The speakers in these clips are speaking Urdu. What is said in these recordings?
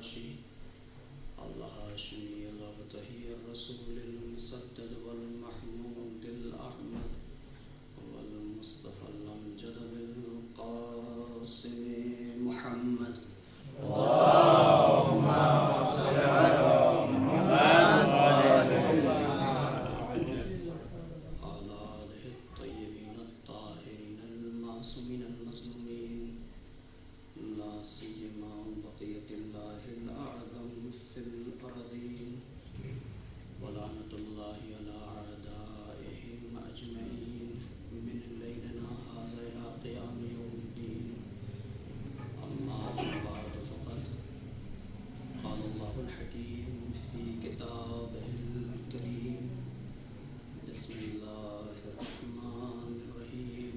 الحاشي الهاشمي الأبتهي الرسول المسدد والمحمود الأحمد والمصطفى الأمجد بالقاسم محمد اللهم صل على محمد وعلى آله الطيبين الطاهرين المعصومين المظلومين لا سيما بقية الله الأعظم في الأرضين ولعنة الله على أعدائهم أجمعين من ليلنا هذا إلى قيام يوم الدين. أما بعد فقد قال الله الحكيم في كتابه الكريم بسم الله الرحمن الرحيم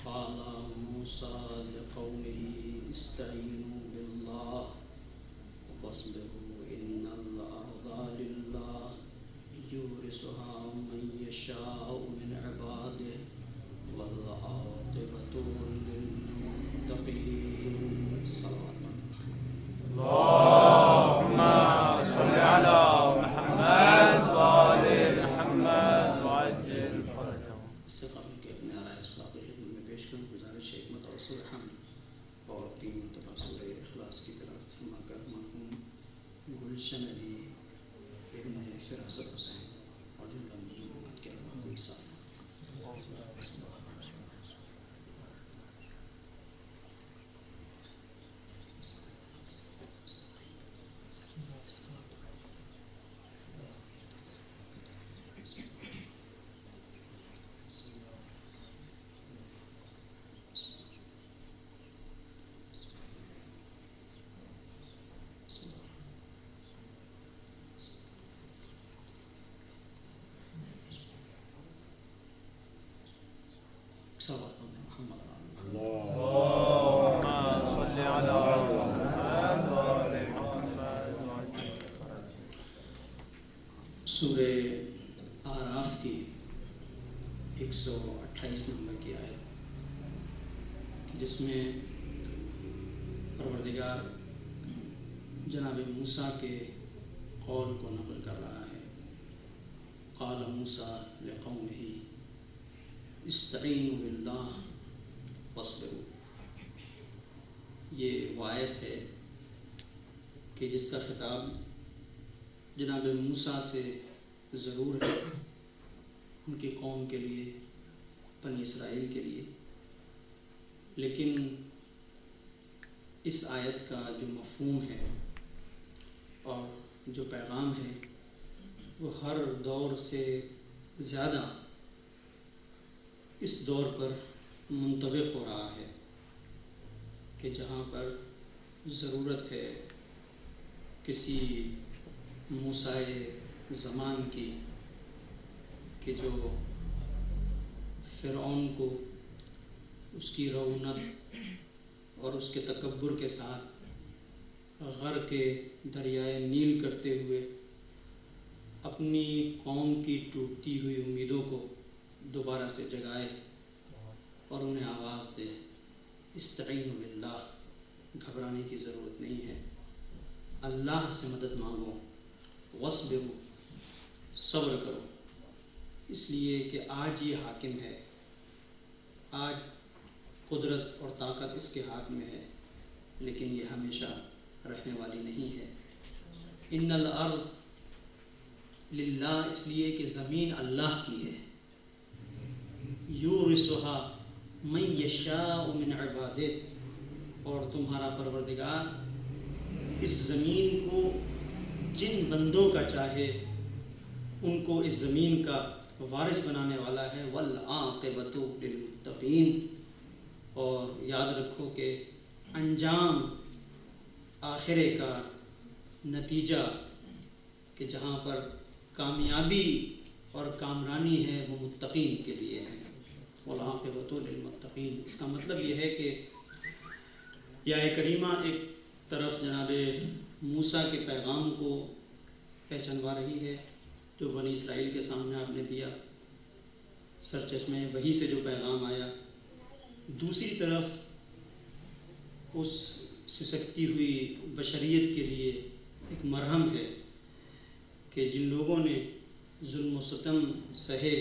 قال موسى لقومه استعينوا بالله واصبروا إن الأرض لله يورثها من يشاء من عباده والعاقبة للمتقين. صلوات اللهم صل على محمد وآل محمد وعجل فرجهم. اس سے قبل کہ اپنے آرائے اخلاق کی خدمت میں پیش کروں گزارش حکمت اور سورہ حمد اور 3 مرتبہ سورہ اخلاص کی تلاوت فرما کر مرحوم گلشن علی ابن فراست حسین اور جملہ مسلمات کے ارواح کو حساب محمد اللهم صل على محمد وآل محمد وعجل فرجهم. سورہ آراف کی 128 نمبر کی آیت جس میں پروردگار جناب موسیٰ کے قول کو نقل کر رہا ہے. قال موسیٰ لقومہ استعینوا باللہ واصبروا. یہ وہ آیت ہے کہ جس کا خطاب جناب موسیٰ سے ضرور ہے ان کی قوم کے لیے، بنی اسرائیل کے لیے، لیکن اس آیت کا جو مفہوم ہے اور جو پیغام ہے وہ ہر دور سے زیادہ اس دور پر منطبق ہو رہا ہے کہ جہاں پر ضرورت ہے کسی موسیٰ زمان کی کہ جو فرعون کو اس کی رعونت اور اس کے تکبر کے ساتھ غرق دریائے نیل کرتے ہوئے اپنی قوم کی ٹوٹتی ہوئی امیدوں کو دوبارہ سے جگائے اور انہیں آواز دے استعینوا باللہ، گھبرانے کی ضرورت نہیں ہے، اللہ سے مدد مانگو، واصبروا، صبر کرو، اس لیے کہ آج یہ حاکم ہے، آج قدرت اور طاقت اس کے ہاتھ میں ہے، لیکن یہ ہمیشہ رہنے والی نہیں ہے. ان الارض للہ، اس لیے کہ زمین اللہ کی ہے، یورثھا من یشاء من عبادہ، اور تمہارا پروردگار اس زمین کو جن بندوں کا چاہے ان کو اس زمین کا وارث بنانے والا ہے. والعاقبۃ للمتقین، اور یاد رکھو کہ انجام، آخر کار، نتیجہ کہ جہاں پر کامیابی اور کامرانی ہے وہ متقین کے لیے ہے. والعاقبۃ للمتقین، اس کا مطلب یہ ہے کہ یہ کریمہ ایک طرف جناب موسیٰ کے پیغام کو پہچانوا رہی ہے جو بنی اسرائیل کے سامنے آپ نے دیا، سرچشمے وحی سے جو پیغام آیا. دوسری طرف اس سسکتی ہوئی بشریت کے لیے ایک مرہم ہے کہ جن لوگوں نے ظلم و ستم سہے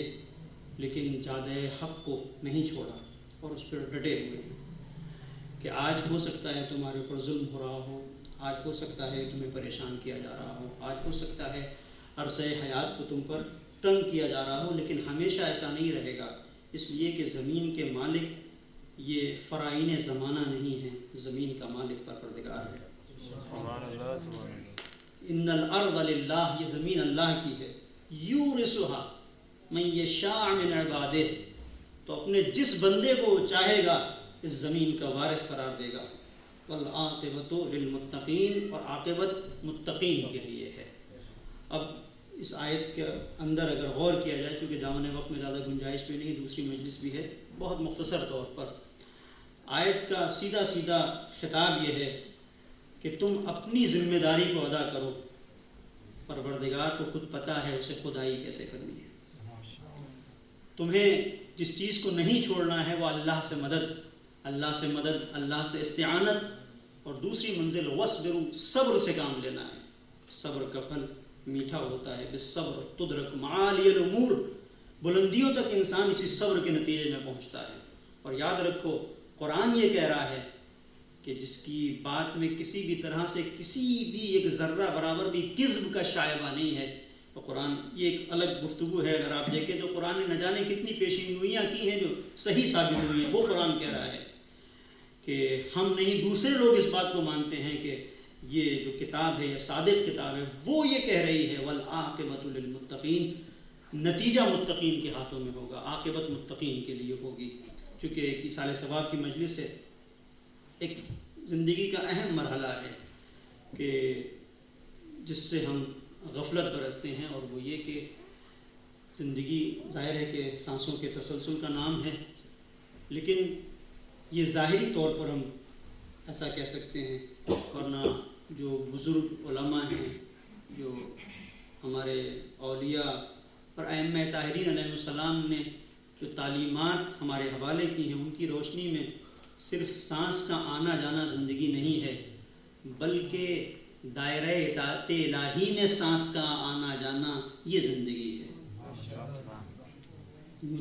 لیکن جادہ حق کو نہیں چھوڑا اور اس پر ڈٹے ہوئے ہیں، کہ آج ہو سکتا ہے تمہارے اوپر ظلم ہو رہا ہو، آج ہو سکتا ہے تمہیں پریشان کیا جا رہا ہو، آج ہو سکتا ہے عرصہ حیات کو تم پر تنگ کیا جا رہا ہو، لیکن ہمیشہ ایسا نہیں رہے گا، اس لیے کہ زمین کے مالک یہ فرائین زمانہ نہیں ہے، زمین کا مالک پروردگار ہے۔ سبحان اللہ سبحان اللہ۔ ان الارض للہ، یہ زمین اللہ کی ہے، یورثها من یشاء من عبادہ، تو اپنے جس بندے کو چاہے گا اس زمین کا وارث قرار دے گا، والعاقبۃ للمتقین، اور عاقبت متقین کے لیے ہے۔ اب اس آیت کے اندر اگر غور کیا جائے، چونکہ دامن وقت میں زیادہ گنجائش بھی نہیں، دوسری مجلس بھی ہے، بہت مختصر طور پر آیت کا سیدھا سیدھا خطاب یہ ہے کہ تم اپنی ذمہ داری کو ادا کرو، پروردگار کو خود پتہ ہے اسے خدائی کیسے کرنی ہے۔ تمہیں جس چیز کو نہیں چھوڑنا ہے وہ اللہ سے مدد، اللہ سے استعانت، اور دوسری منزل وصبروا، صبر سے کام لینا ہے۔ صبر کا پھل میٹھا ہوتا ہے، بالصبر تدرک معالی الامور، بلندیوں تک انسان اسی صبر کے نتیجے میں پہنچتا ہے۔ اور یاد رکھو قرآن یہ کہہ رہا ہے کہ جس کی بات میں کسی بھی طرح سے کسی بھی ایک ذرہ برابر بھی کذب کا شائبہ نہیں ہے، تو قرآن یہ ایک الگ گفتگو ہے۔ اگر آپ دیکھیں تو قرآن نے نہ جانے کتنی پیشین گوئیاں کی ہیں جو صحیح ثابت ہوئی ہیں، وہ قرآن کہہ رہا ہے کہ ہم نہیں، دوسرے لوگ اس بات کو مانتے ہیں کہ یہ جو کتاب ہے یہ صادق کتاب ہے، وہ یہ کہہ رہی ہے والعاقبۃ للمتقین، نتیجہ متقین کے ہاتھوں میں ہوگا، عاقبت متقین کے لیے ہوگی۔ کیونکہ ایک ایصال ثواب کی مجلس ہے، ایک زندگی کا اہم مرحلہ ہے کہ جس سے ہم غفلت برتتے ہیں، اور وہ یہ کہ زندگی ظاہر ہے کہ سانسوں کے تسلسل کا نام ہے، لیکن یہ ظاہری طور پر ہم ایسا کہہ سکتے ہیں، ورنہ جو بزرگ علماء ہیں، جو ہمارے اولیاء اور ائمہ طاہرین علیہ السلام نے جو تعلیمات ہمارے حوالے کی ہیں، ان کی روشنی میں صرف سانس کا آنا جانا زندگی نہیں ہے، بلکہ دائرہ اطاعت الہی میں سانس کا آنا جانا یہ زندگی ہے۔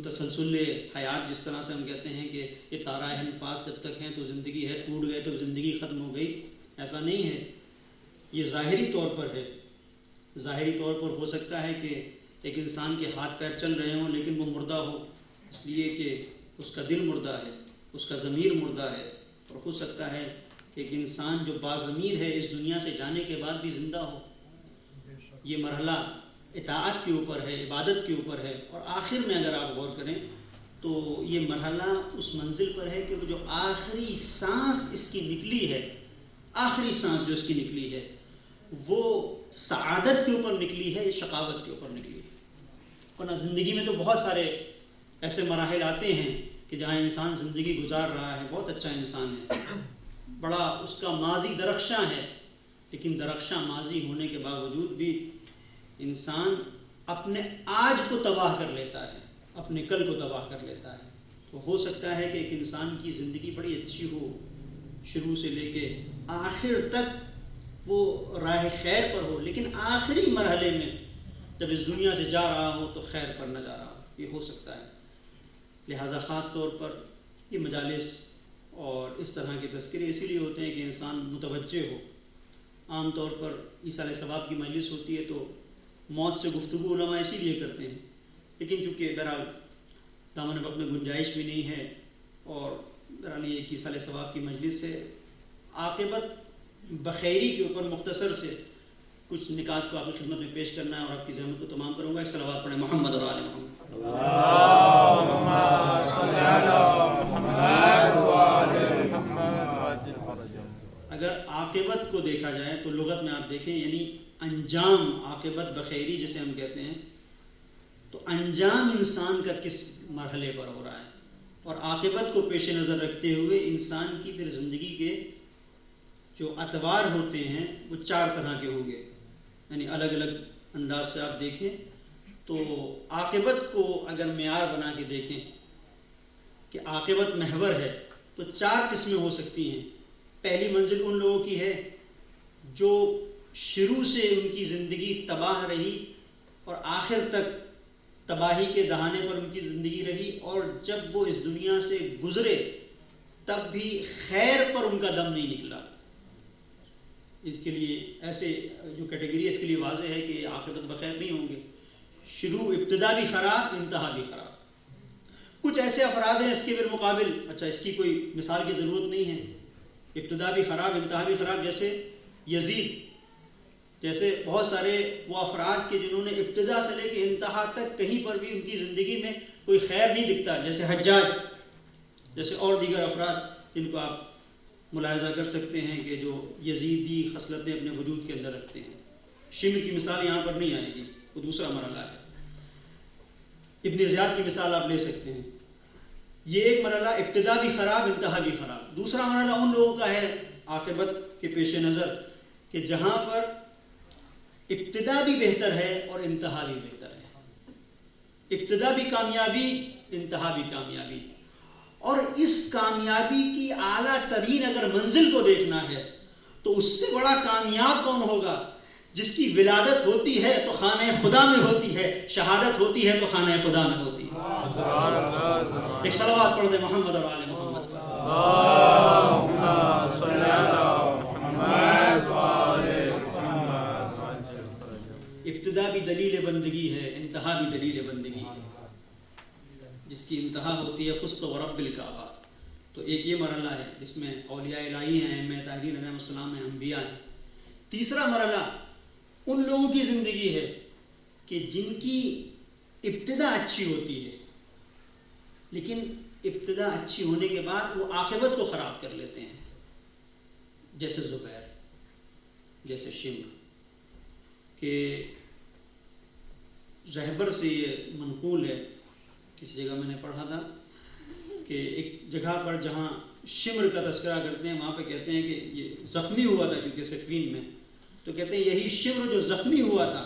تسلسل حیات جس طرح سے ہم کہتے ہیں کہ یہ تارہ انفاس جب تک ہیں تو زندگی ہے، ٹوٹ گئے تو زندگی ختم ہو گئی، ایسا نہیں ہے۔ یہ ظاہری طور پر ہے، ظاہری طور پر ہو سکتا ہے کہ ایک انسان کے ہاتھ پیر چل رہے ہوں لیکن وہ مردہ ہو، اس لیے کہ اس کا دل مردہ ہے، اس کا ضمیر مردہ ہے، اور ہو سکتا ہے کہ ایک انسان جو باضمیر ہے اس دنیا سے جانے کے بعد بھی زندہ ہو۔ یہ مرحلہ اطاعت کے اوپر ہے، عبادت کے اوپر ہے، اور آخر میں اگر آپ غور کریں تو یہ مرحلہ اس منزل پر ہے کہ وہ جو آخری سانس اس کی نکلی ہے، آخری سانس جو اس کی نکلی ہے وہ سعادت کے اوپر نکلی ہے یا شقاوت کے اوپر نکلی ہے۔ ورنہ زندگی میں تو بہت سارے ایسے مراحل آتے ہیں کہ جہاں انسان زندگی گزار رہا ہے، بہت اچھا انسان ہے، بڑا اس کا ماضی درخشاں ہے، لیکن درخشاں ماضی ہونے کے باوجود بھی انسان اپنے آج کو تباہ کر لیتا ہے، اپنے کل کو تباہ کر لیتا ہے۔ تو ہو سکتا ہے کہ ایک انسان کی زندگی بڑی اچھی ہو، شروع سے لے کے آخر تک وہ راہ خیر پر ہو، لیکن آخری مرحلے میں جب اس دنیا سے جا رہا ہو تو خیر پر نہ جا رہا ہو، یہ ہو سکتا ہے۔ لہٰذا خاص طور پر یہ مجالس اور اس طرح کے تذکرے اسی لیے ہوتے ہیں کہ انسان متوجہ ہو۔ عام طور پر ایصال ثواب کی مجلس ہوتی ہے تو موت سے گفتگو علماء اسی لیے کرتے ہیں، لیکن چونکہ بہرحال دامن وقت میں گنجائش بھی نہیں ہے، اور بہرحال یہ ایک ایصال ثواب کی مجلس ہے، عاقبت بخیری کے اوپر مختصر سے کچھ نکات کو آپ کی خدمت میں پیش کرنا ہے، اور آپ کی زحمت کو تمام کروں گا۔ ایک صلوات پڑھیں محمد اور آل محمد۔ اللہم صلی علی محمد وآل محمد۔ اگر عاقبت کو دیکھا جائے تو لغت میں آپ دیکھیں یعنی انجام، عاقبت بخیری جسے ہم کہتے ہیں، تو انجام انسان کا کس مرحلے پر ہو رہا ہے، اور عاقبت کو پیش نظر رکھتے ہوئے انسان کی پھر زندگی کے جو اطوار ہوتے ہیں وہ 4 طرح کے ہوں گے، یعنی الگ الگ انداز سے آپ دیکھیں تو عاقبت کو اگر معیار بنا کے دیکھیں کہ عاقبت محور ہے تو 4 قسمیں ہو سکتی ہیں۔ پہلی منزل ان لوگوں کی ہے جو شروع سے ان کی زندگی تباہ رہی اور آخر تک تباہی کے دہانے پر ان کی زندگی رہی، اور جب وہ اس دنیا سے گزرے تب بھی خیر پر ان کا دم نہیں نکلا۔ اس کے لیے ایسے جو کیٹیگری ہے اس کے لیے واضح ہے کہ عاقبت بخیر نہیں ہوں گے، ابتدا بھی خراب، انتہا بھی خراب۔ کچھ ایسے افراد ہیں اس کے بالمقابل، اچھا اس کی کوئی مثال کی ضرورت نہیں ہے، ابتدا بھی خراب انتہا بھی خراب، جیسے یزید، جیسے بہت سارے وہ افراد کے جنہوں نے ابتدا سے لے کے انتہا تک کہیں پر بھی ان کی زندگی میں کوئی خیر نہیں دکھتا، جیسے حجاج، جیسے اور دیگر افراد جن کو آپ ملاحظہ کر سکتے ہیں کہ جو یزیدی خصلتیں اپنے وجود کے اندر رکھتے ہیں۔ شمر کی مثال یہاں پر نہیں آئے گی، وہ دوسرا مرحلہ ہے۔ ابن زیاد کی مثال آپ لے سکتے ہیں۔ یہ ایک مرحلہ ابتدا بھی خراب انتہا بھی خراب۔ دوسرا مرحلہ ان لوگوں کا ہے عاقبت کے پیش نظر کہ جہاں پر ابتدا بھی بہتر ہے اور انتہا بھی بہتر ہے، ابتدا بھی کامیابی انتہا بھی کامیابی، اور اس کامیابی کی اعلیٰ ترین اگر منزل کو دیکھنا ہے تو اس سے بڑا کامیاب کون ہوگا؟ جس کی ولادت ہوتی ہے تو خانہ خدا میں ہوتی ہے، شہادت ہوتی ہے تو خانہ خدا میں ہوتی ہے۔ ایک صلوات پڑھ دیں محمد اور آل محمد پر۔ اللہم صلی علی محمد وآل محمد۔ ابتدا بھی دلیل بندگی ہے، انتہا بھی دلیل بندگی ہے، جس کی انتہا ہوتی ہے خست و رب الکعبہ۔ تو ایک یہ مرحلہ ہے جس میں اولیاء الہی ہیں، ائمہ طاہرین علیہ السلام ہیں، انبیاء ہیں۔ تیسرا مرحلہ ان لوگوں کی زندگی ہے کہ جن کی ابتدا اچھی ہوتی ہے، لیکن ابتدا اچھی ہونے کے بعد وہ عاقبت کو خراب کر لیتے ہیں، جیسے زبیر، جیسے شمر، کہ زہبر سے یہ منقول ہے، کسی جگہ میں نے پڑھا تھا کہ ایک جگہ پر جہاں شمر کا تذکرہ کرتے ہیں وہاں پہ کہتے ہیں کہ یہ زخمی ہوا تھا چونکہ صفین میں، تو کہتے ہیں یہی شمر جو زخمی ہوا تھا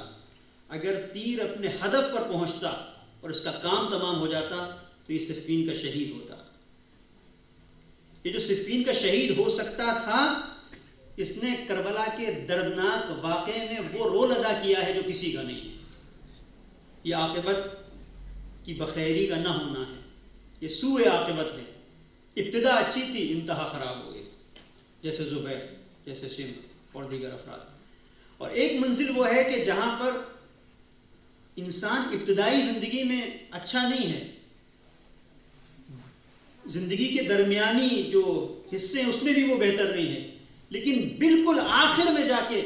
اگر تیر اپنے ہدف پر پہنچتا اور اس کا کام تمام ہو جاتا تو یہ صفین کا شہید ہوتا۔ یہ جو صفین کا شہید ہو سکتا تھا، اس نے کربلا کے دردناک واقعے میں وہ رول ادا کیا ہے جو کسی کا نہیں ہے۔ یہ عاقبت کی بخیری کا نہ ہونا ہے، یہ سوء عاقبت ہے۔ ابتدا اچھی تھی، انتہا خراب ہو گئی، جیسے زبیر، جیسے شمر اور دیگر افراد۔ اور ایک منزل وہ ہے کہ جہاں پر انسان ابتدائی زندگی میں اچھا نہیں ہے، زندگی کے درمیانی جو حصے ہیں اس میں بھی وہ بہتر نہیں ہے، لیکن بالکل آخر میں جا کے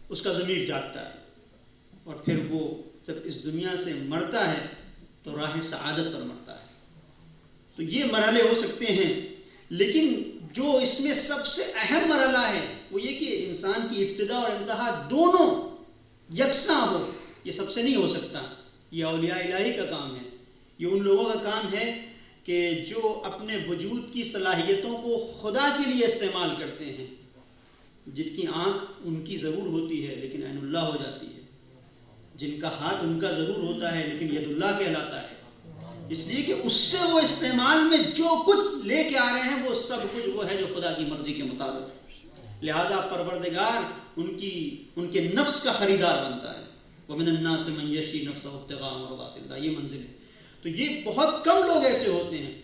اس کا ضمیر جاگتا ہے، اور پھر وہ جب اس دنیا سے مرتا ہے تو راہ سعادت پر مرتا ہے۔ تو یہ مرحلے ہو سکتے ہیں، لیکن جو اس میں سب سے اہم مرحلہ ہے وہ یہ کہ انسان کی ابتدا اور انتہا دونوں یکساں ہو، یہ سب سے نہیں ہو سکتا۔ یہ اولیاء الہی کا کام ہے، یہ ان لوگوں کا کام ہے کہ جو اپنے وجود کی صلاحیتوں کو خدا کے لیے استعمال کرتے ہیں، جن کی آنکھ ان کی ضرور ہوتی ہے لیکن عین اللہ ہو جاتی ہے، جن کا ہاتھ ان کا ضرور ہوتا ہے لیکن ید اللہ کہلاتا ہے، اس لیے کہ اس سے وہ استعمال میں جو کچھ لے کے آ رہے ہیں وہ سب کچھ وہ ہے جو خدا کی مرضی کے مطابق ہے۔ لہٰذا پروردگار ان کے نفس کا خریدار بنتا ہے۔ وَمِنَ النَّاسِ مَن يَشْرِي نَفْسَهُ ابْتِغَاءَ مَرْضَاتِ اللَّهِ، یہ منزل ہے۔ تو یہ بہت کم لوگ ایسے ہوتے ہیں،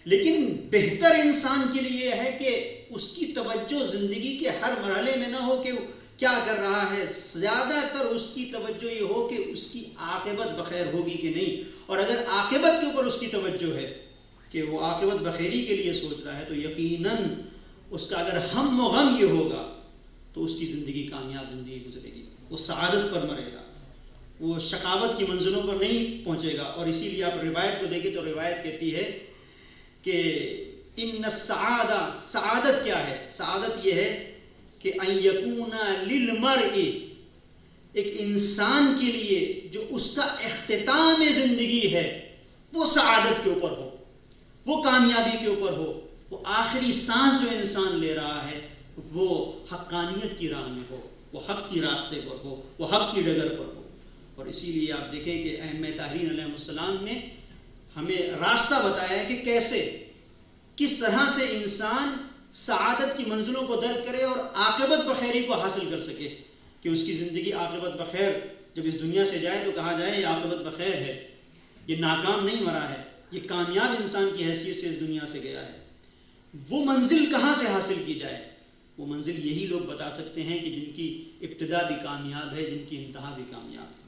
لیکن بہتر انسان کے لیے ہے کہ اس کی توجہ زندگی کے ہر مرحلے میں نہ ہو کہ کیا کر رہا ہے، زیادہ تر اس کی توجہ یہ ہو کہ اس کی عاقبت بخیر ہوگی کہ نہیں، اور اگر عاقبت کے اوپر اس کی توجہ ہے کہ وہ عاقبت بخیری کے لیے سوچ رہا ہے تو یقیناً اس کا اگر ہم و غم یہ ہوگا تو اس کی زندگی کامیاب زندگی گزرے گی، وہ سعادت پر مرے گا، وہ شقاوت کی منزلوں پر نہیں پہنچے گا۔ اور اسی لیے آپ روایت کو دیکھیں تو روایت کہتی ہے کہ ان السعادہ، سعادت کیا ہے؟ سعادت یہ ہے کہ ان یکون للمرء، ایک انسان کے لیے جو اس کا اختتام زندگی ہے وہ سعادت کے اوپر ہو، وہ کامیابی کے اوپر ہو، وہ آخری سانس جو انسان لے رہا ہے وہ حقانیت کی راہ میں ہو، وہ حق کی راستے پر ہو، وہ حق کی ڈگر پر ہو۔ اور اسی لیے آپ دیکھیں کہ ائمہ طاہرین علیہ السلام نے ہمیں راستہ بتایا ہے کہ کیسے، کس طرح سے انسان سعادت کی منزلوں کو درک کرے اور عاقبت بخیری کو حاصل کر سکے، کہ اس کی زندگی عاقبت بخیر جب اس دنیا سے جائے تو کہا جائے یہ عاقبت بخیر ہے، یہ ناکام نہیں مرا ہے، یہ کامیاب انسان کی حیثیت سے اس دنیا سے گیا ہے۔ وہ منزل کہاں سے حاصل کی جائے؟ وہ منزل یہی لوگ بتا سکتے ہیں کہ جن کی ابتدا بھی کامیاب ہے، جن کی انتہا بھی کامیاب ہے۔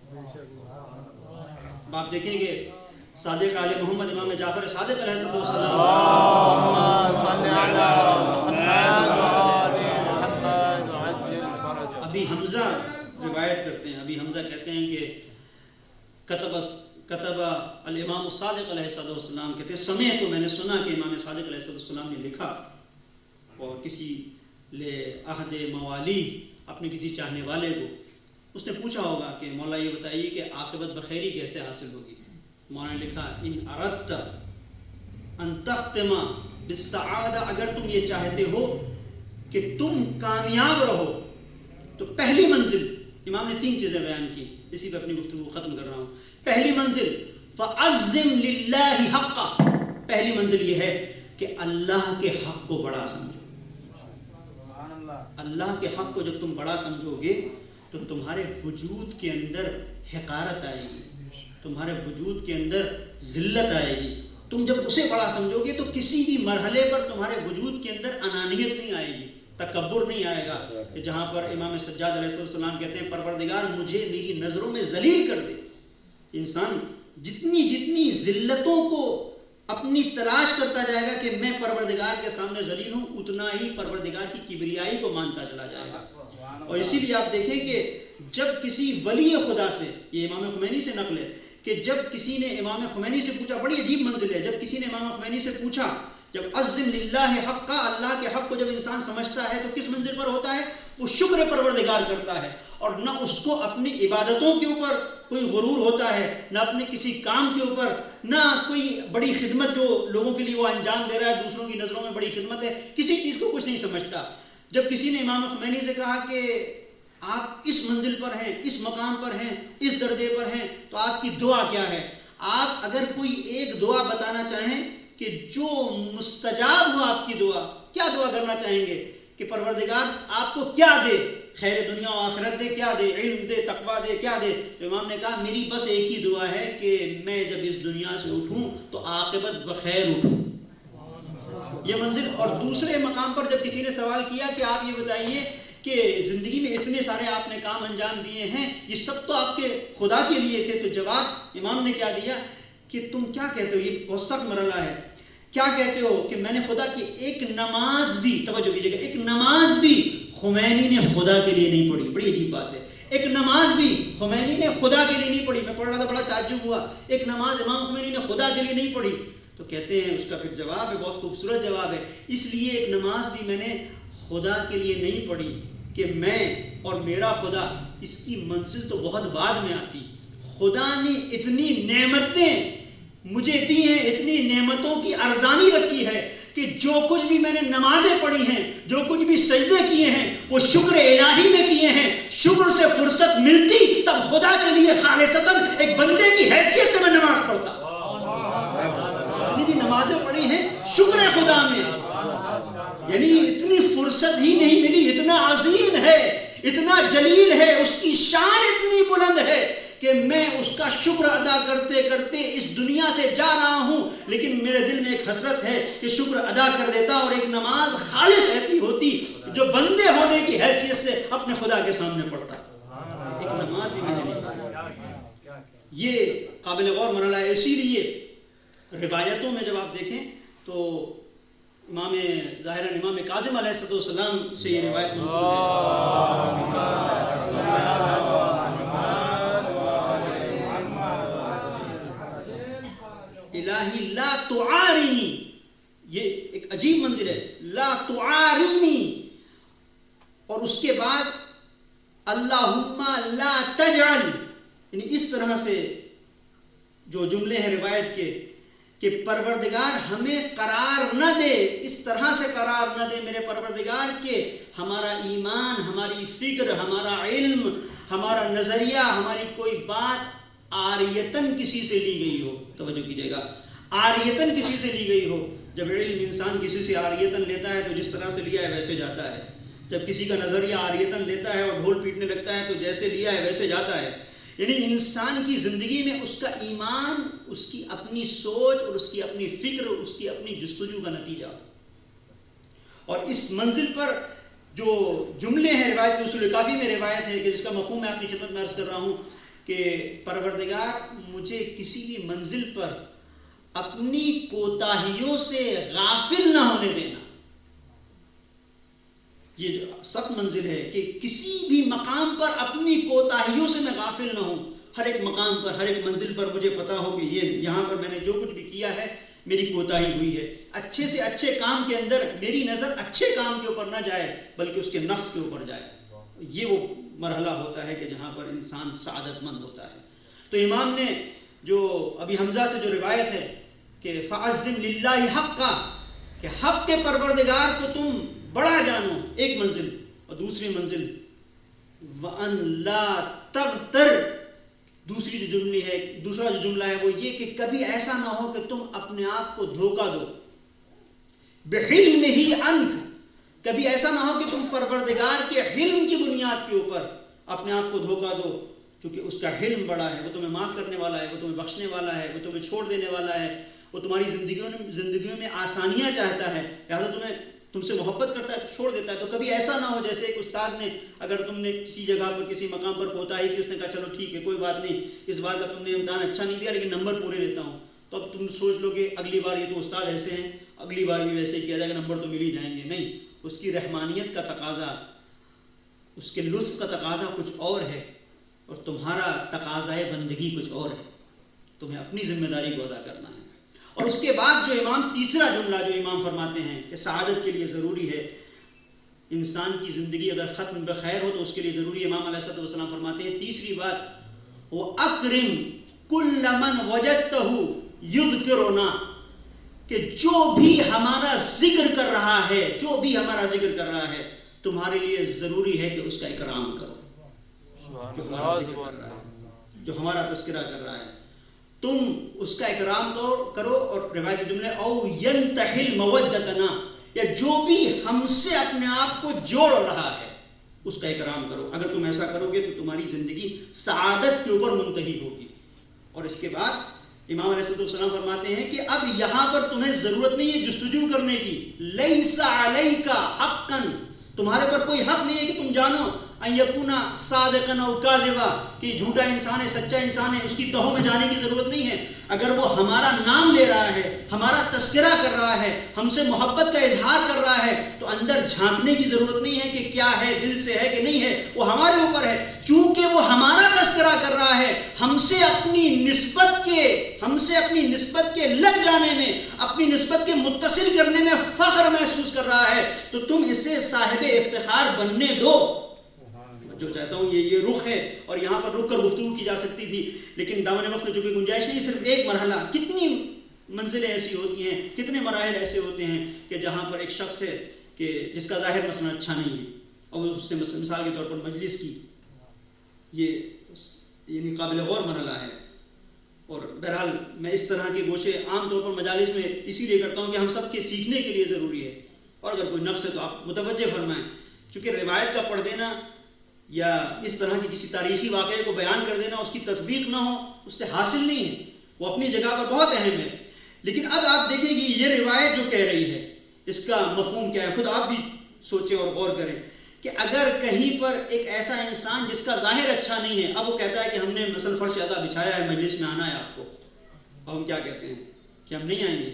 آپ دیکھیں گے صادق آل محمد امام جعفر صادق علیہ السلام، ابی حمزہ روایت کرتے ہیں، ابی حمزہ کہتے ہیں کہ کتب الامام الصادق علیہ السلام، کہتے ہیں سمعت، میں نے سنا کہ امام صادق علیہ السلام نے لکھا، اور کسی لے عہد موالی، اپنے کسی چاہنے والے کو اس نے پوچھا ہوگا کہ مولا یہ بتائیے کہ عاقبت بخیری کیسے حاصل ہوگی؟ مولا نے لکھا ان اردت ان تختم بالسعادہ، اگر تم یہ چاہتے ہو کہ تم کامیاب رہو تو پہلی منزل، امام نے 3 چیزیں بیان کی، اسی پہ اپنی گفتگو ختم کر رہا ہوں۔ پہلی منزل فَعَزِّمْ لِلَّهِ حَقَّ، پہلی منزل یہ ہے کہ اللہ کے حق کو بڑا سمجھو۔ اللہ کے حق کو جب تم بڑا سمجھو گے تو تمہارے وجود کے اندر حقارت آئے گی، تمہارے وجود کے اندر ذلت آئے گی۔ تم جب اسے بڑا سمجھو گے تو کسی بھی مرحلے پر تمہارے وجود کے اندر انانیت نہیں آئے گی، تکبر نہیں آئے گا، کہ جہاں پر امام سجاد علیہ السلام کہتے ہیں پروردگار مجھے میری نظروں میں ذلیل کر دے۔ انسان جتنی ذلتوں کو اپنی تلاش کرتا جائے گا کہ میں پروردگار کے سامنے ذلیل ہوں، اتنا ہی پروردگار کی کبریائی کو مانتا چلا جائے گا۔ اور اسی لیے آپ دیکھیں کہ جب کسی ولی خدا سے، یہ امام خمینی سے نقل ہے، کہ جب کسی نے امام خمینی سے پوچھا، بڑی عجیب منزل ہے، جب کسی نے امام خمینی سے پوچھا، جب عزم للہ حقا، اللہ کے حق کو جب انسان سمجھتا ہے تو کس منزل پر ہوتا ہے؟ وہ شکر پروردگار کرتا ہے، اور نہ اس کو اپنی عبادتوں کے اوپر کوئی غرور ہوتا ہے، نہ اپنے کسی کام کے اوپر، نہ کوئی بڑی خدمت جو لوگوں کے لیے وہ انجام دے رہا ہے، دوسروں کی نظروں میں بڑی خدمت ہے، کسی چیز کو کچھ نہیں سمجھتا۔ جب کسی نے امام خمینی سے کہا کہ آپ اس منزل پر ہیں، اس مقام پر ہیں، اس درجے پر ہیں، تو آپ کی دعا کیا ہے؟ آپ اگر کوئی ایک دعا بتانا چاہیں کہ جو مستجاب ہو آپ کی دعا، کیا دعا کرنا چاہیں گے کہ پروردگار آپ کو کیا دے؟ خیر دنیا و آخرت دے، کیا دے؟ علم دے، تقویٰ دے، کیا دے؟ تو امام نے کہا میری بس ایک ہی دعا ہے کہ میں جب اس دنیا سے اٹھوں تو عاقبت بخیر اٹھوں، یہ منزل۔ اور دوسرے مقام پر جب کسی نے سوال کیا کہ آپ یہ بتائیے کہ زندگی میں اتنے سارے آپ نے کام انجام دیے ہیں، یہ سب تو آپ کے خدا کے لیے تھے، تو جواب امام نے کیا دیا کہ تم کیا کہتے ہو؟ یہ بہت سخت مرحلہ ہے، کیا کہتے ہو کہ میں نے خدا کی ایک نماز بھی، توجہ کیجیے گا، ایک نماز بھی خمینی نے خدا کے لیے نہیں پڑھی۔ بڑی عجیب بات ہے، ایک نماز بھی خمینی نے خدا کے لیے نہیں پڑھی۔ میں پڑھ رہا تھا، بڑا تعجب ہوا، ایک نماز امام خمینی نے خدا کے لیے نہیں پڑھی۔ تو کہتے ہیں اس کا پھر جواب ہے، بہت خوبصورت جواب ہے، اس لیے ایک نماز بھی میں نے خدا کے لیے نہیں پڑھی کہ میں اور میرا خدا، اس کی منزل تو بہت بعد میں آتی۔ خدا نے اتنی نعمتیں مجھے دی ہیں، اتنی نعمتوں کی ارزانی رکھی ہے کہ جو کچھ بھی میں نے نمازیں پڑھی ہیں، جو کچھ بھی سجدے کیے ہیں، وہ شکر الہی میں کیے ہیں۔ شکر سے فرصت ملتی تب خدا کے لیے خالصتاً ایک بندے کی حیثیت سے میں نماز پڑھتا۔ جتنی بھی نمازیں پڑھی ہیں شکر خدا میں، یعنی اتنی فرصت ہی نہیں ملی، اتنا عظیم ہے، اتنا جلیل ہے، اس کی شان اتنی بلند ہے کہ میں اس کا شکر ادا کرتے کرتے اس دنیا سے جا رہا ہوں، لیکن میرے دل میں ایک حسرت ہے کہ شکر ادا کر دیتا اور ایک نماز خالص ایسی ہوتی جو بندے ہونے کی حیثیت سے اپنے خدا کے سامنے پڑھتا۔ ایک نماز بھی میں نے نہیں پڑھی۔ یہ قابل غور مرحلہ ہے۔ اسی لیے روایتوں میں جب آپ دیکھیں تو امام ظاہراً امام کاظم علیہ السلام سے یہ روایت منقول ہے، الہی لا تعارینی، یہ ایک عجیب منزل ہے، لا تعارینی، اور اس کے بعد اللہم لا تجعل، یعنی اس طرح سے جو جملے ہیں روایت کے کہ پروردگار ہمیں قرار نہ دے، اس طرح سے قرار نہ دے میرے پروردگار کہ ہمارا ایمان، ہماری فکر، ہمارا علم، ہمارا نظریہ، ہماری کوئی بات عاریتاً کسی سے لی گئی ہو۔ توجہ کیجئے گا، عاریتاً کسی سے لی گئی ہو، جب علم انسان کسی سے عاریتاً لیتا ہے تو جس طرح سے لیا ہے ویسے جاتا ہے، جب کسی کا نظریہ عاریتاً لیتا ہے اور ڈھول پیٹنے لگتا ہے تو جیسے لیا ہے ویسے جاتا ہے. یعنی انسان کی زندگی میں اس کا ایمان اس کی اپنی سوچ اور اس کی اپنی فکر، اس کی اپنی جستجو کا نتیجہ. اور اس منزل پر جو جملے ہیں روایت کے اصول کافی میں روایت ہے کہ جس کا مفہوم میں آپ کی خدمت میں عرض کر رہا ہوں کہ پروردگار مجھے کسی بھی منزل پر اپنی کوتاہیوں سے غافل نہ ہونے دینا. یہ جو سخت منزل ہے کہ کسی بھی مقام پر اپنی کوتاہیوں سے میں غافل نہ ہوں. ہر ایک مقام پر، ہر ایک منزل پر مجھے پتا ہو کہ یہ یہاں پر میں نے جو کچھ بھی کیا ہے میری کوتاہی ہوئی ہے. اچھے سے اچھے کام کے اندر میری نظر اچھے کام کے اوپر نہ جائے بلکہ اس کے نقص کے اوپر جائے. یہ وہ مرحلہ ہوتا ہے کہ جہاں پر انسان سعادت مند ہوتا ہے. تو امام نے جو ابھی حمزہ سے جو روایت ہے کہ فَعَزِّمْ لِلَّهِ حَقًّا، کہ حق کے پروردگار کو تم بڑا جانو، ایک منزل. اور دوسری منزل وَأَن لَا تَغْتَرْ، دوسری جو جملہ ہے، دوسرا جو جملہ ہے وہ یہ کہ کبھی ایسا نہ ہو کہ تم اپنے آپ کو دھوکہ دو. بِحِلْمِهِ عَنْكَ، کبھی ایسا نہ ہو کہ تم پروردگار کے حلم کی بنیاد کے اوپر اپنے آپ کو دھوکہ دو، کیونکہ اس کا حلم بڑا ہے، وہ تمہیں معاف کرنے والا ہے، وہ تمہیں بخشنے والا ہے، وہ تمہیں چھوڑ دینے والا ہے، وہ تمہاری زندگیوں میں آسانیاں چاہتا ہے، لہٰذا تم سے محبت کرتا ہے تو چھوڑ دیتا ہے. تو کبھی ایسا نہ ہو جیسے ایک استاد نے، اگر تم نے کسی جگہ پر کسی مقام پر کوتاہی کی، اس نے کہا چلو ٹھیک ہے کوئی بات نہیں، اس بار کا تم نے امتحان اچھا نہیں دیا لیکن نمبر پورے دیتا ہوں. تو اب تم سوچ لو کہ اگلی بار یہ تو استاد ایسے ہیں، اگلی بار بھی ویسے کیا جائے گا، نمبر تو مل ہی جائیں گے. نہیں، اس کی رحمانیت کا تقاضا، اس کے لطف کا تقاضا کچھ اور ہے اور تمہارا تقاضائے بندگی کچھ اور ہے. تمہیں اپنی ذمہ داری کو ادا کرنا ہے. اور اس کے بعد جو امام تیسرا جملہ جو امام فرماتے ہیں کہ سعادت کے لیے ضروری ہے انسان کی زندگی اگر ختم بخیر ہو تو اس کے لیے ضروری ہے. امام علیہ السلام فرماتے ہیں تیسری بات وَأَكْرِمْ كُلَّ مَنْ وَجَدْتَهُ يُذْكِرُنَا، کہ جو بھی ہمارا ذکر کر رہا ہے، جو بھی ہمارا ذکر کر رہا ہے تمہارے لیے ضروری ہے کہ اس کا اکرام کرو. جو ہمارا تذکرہ کر رہا ہے تم اس کا اکرام کرو. اور روایت جملے او ینتحل مودتنا، یا جو بھی ہم سے اپنے آپ کو جوڑ رہا ہے اس کا اکرام کرو. اگر تم ایسا کرو گے تو تمہاری زندگی سعادت کے اوپر منتہی ہوگی. اور اس کے بعد امام علیہ السلام فرماتے ہیں کہ اب یہاں پر تمہیں ضرورت نہیں ہے جستجو کرنے کی. لیس علیک حقا، تمہارے پر کوئی حق نہیں ہے کہ تم جانو ان یکونا صادقا او کاذبا، کہ جھوٹا انسان ہے سچا انسان ہے، اس کی تہوں میں جانے کی ضرورت نہیں ہے. اگر وہ ہمارا نام لے رہا ہے، ہمارا تذکرہ کر رہا ہے، ہم سے محبت کا اظہار کر رہا ہے تو اندر جھانکنے کی ضرورت نہیں ہے کہ کیا ہے، دل سے ہے کہ نہیں ہے، وہ ہمارے اوپر ہے. چونکہ وہ ہمارا تذکرہ کر رہا ہے، ہم سے اپنی نسبت کے لگ جانے میں، اپنی نسبت کے متصل کرنے میں فخر محسوس کر رہا ہے تو تم اسے صاحب افتخار بننے دو. جو چاہتا ہوں یہ رخ ہے، اور یہاں پر رک کر گفتگو کی جا سکتی تھی لیکن دامن وقت میں چونکہ گنجائش نہیں، صرف ایک مرحلہ. کتنی منزلیں ایسی ہوتی ہیں، کتنے مراحل ایسے ہوتے ہیں کہ جہاں پر ایک شخص ہے کہ جس کا ظاہر مثلا اچھا نہیں ہے اور اس سے مثال کے طور پر مجلس کی، یہ یعنی قابل غور مرحلہ ہے. اور بہرحال میں اس طرح کے گوشے عام طور پر مجالس میں اسی لیے کرتا ہوں کہ ہم سب کے سیکھنے کے لیے ضروری ہے. اور اگر کوئی نقص ہے تو آپ متوجہ فرمائیں، چونکہ روایت کا پڑھ دینا یا اس طرح کی کسی تاریخی واقعے کو بیان کر دینا، اس کی تطبیق نہ ہو، اس سے حاصل نہیں ہے. وہ اپنی جگہ پر بہت اہم ہے. لیکن اب آپ دیکھیں کہ یہ روایت جو کہہ رہی ہے اس کا مفہوم کیا ہے. خود آپ بھی سوچیں اور غور کریں کہ اگر کہیں پر ایک ایسا انسان جس کا ظاہر اچھا نہیں ہے، اب وہ کہتا ہے کہ ہم نے مثلا فرش ادا بچھایا ہے، مجلس میں آنا ہے آپ کو، اب ہم کیا کہتے ہیں کہ ہم نہیں آئیں گے،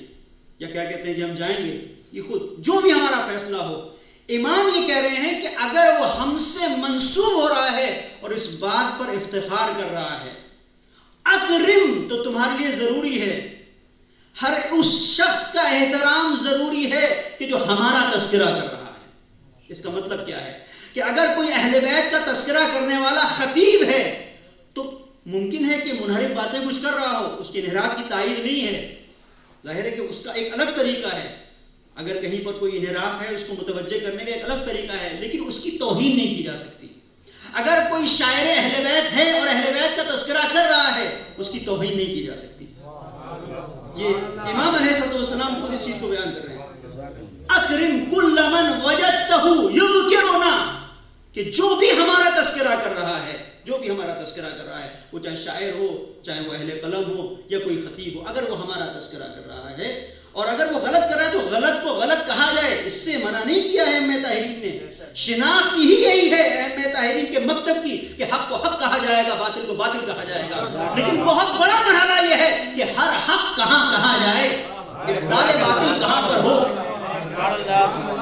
یا کیا کہتے ہیں کہ ہم جائیں گے. یہ خود جو بھی ہمارا فیصلہ ہو، امام یہ کہہ رہے ہیں کہ اگر وہ ہم سے منسوب ہو رہا ہے اور اس بات پر افتخار کر رہا ہے، اکرم، تو تمہارے لیے ضروری ہے، ہر اس شخص کا احترام ضروری ہے کہ جو ہمارا تذکرہ کر رہا ہے. اس کا مطلب کیا ہے کہ اگر کوئی اہل بیت کا تذکرہ کرنے والا خطیب ہے تو ممکن ہے کہ منحرف باتیں کچھ کر رہا ہو، اس کے انحراف کی تائید نہیں ہے، ظاہر ہے کہ اس کا ایک الگ طریقہ ہے. اگر کہیں پر کوئی انحراف ہے اس کو متوجہ کرنے کا ایک الگ طریقہ ہے، لیکن اس کی توہین نہیں کی جا سکتی. اگر کوئی شاعر اہل بیت ہے اور اہل بیت کا تذکرہ کر رہا ہے اس کی توہین نہیں کی جا سکتی. یہ امام علیہ السلام خود اس چیز کو بیان کر رہے ہیں. اکرم کل من وجدتہ یذکرنا، کہ جو بھی ہمارا تذکرہ کر رہا ہے، جو بھی ہمارا تذکرہ کر رہا ہے، وہ چاہے شاعر ہو، چاہے وہ اہل قلم ہو یا کوئی خطیب ہو، اگر وہ ہمارا تذکرہ کر رہا ہے اور اگر وہ غلط کر رہا ہے تو غلط کو غلط کہا جائے. اس سے منع نہیں کیا ہے ائمہ طاہرین نے. شناخت ہی یہی ہے ائمہ طاہرین کے مکتب کی کہ حق کو حق کہا جائے گا، باطل کو باطل کہا جائے گا. لیکن بہت بڑا مرحلہ یہ ہے کہ ہر حق کہاں کہا جائے، ابطال باطل کہاں پر ہو.